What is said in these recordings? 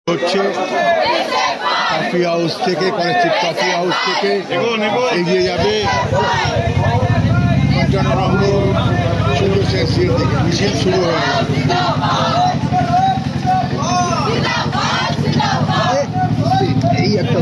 হচ্ছে coffee house থেকে college coffee house থেকে এগিয়ে যাবে ৫৫ নম্বর সূর্য সেন থেকে মিছিল শুরু হয়ে এই একটা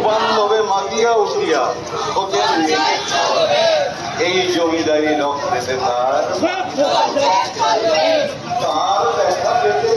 বান্ধবে মাতিয়া উঠিয়া এই জমিদারি রক্তেতে তার দেখা পেতে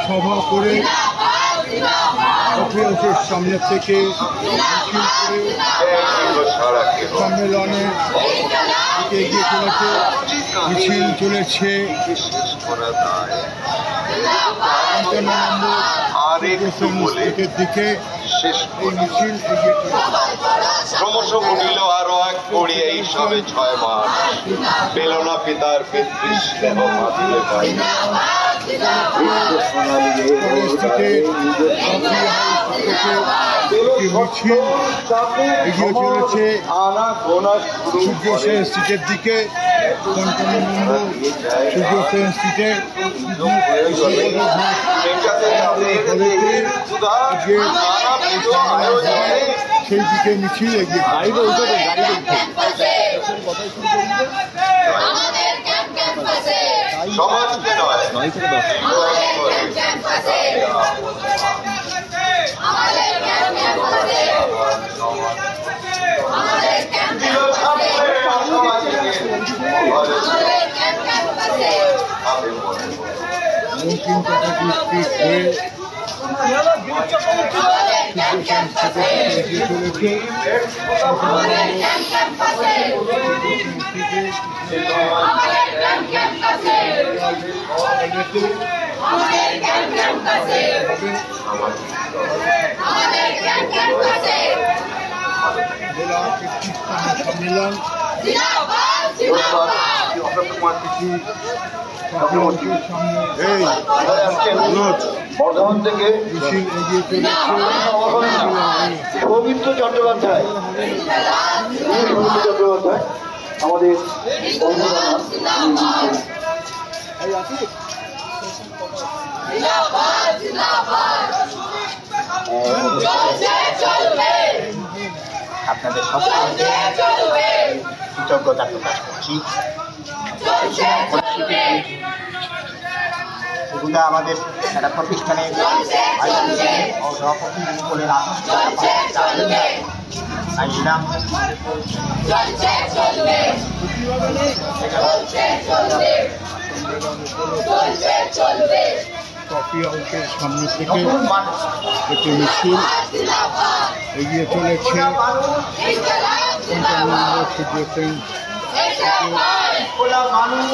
সভা করে কফি হাউসের সামনে থেকে সম্মেলনে এগিয়ে চলেছে মিছিল চলেছে ৫৫ নম্বর দিকে শেষ এই মিছিল এগিয়ে ক্রমশ ঘটিল আরো এক পড়ি এই সবে ৬ মাস পেল না পিতার পিতৃস্নেহ মাতিলে পাই এগিয়ে চলেছে সূর্য সেন স্ট্রিটের দিকে ৫৫ নম্বর সূর্য সেন স্ট্রিটে সেই দিকে মিছিল এগিয়ে সমাজকে নয় সম্মেলন বর্ধমান থেকে পবিত্র চট্টোপাধ্যায় আমাদের আপনাদের সকলকে কৃতজ্ঞতা প্রকাশ করছি। এগুলা আমাদের একটা প্রতিষ্ঠানের সভাপতি বলে আসলাম। কফি হাউসের সামনে থেকে একটি মিছিল এগিয়ে চলেছে সূর্য সেন মানুষ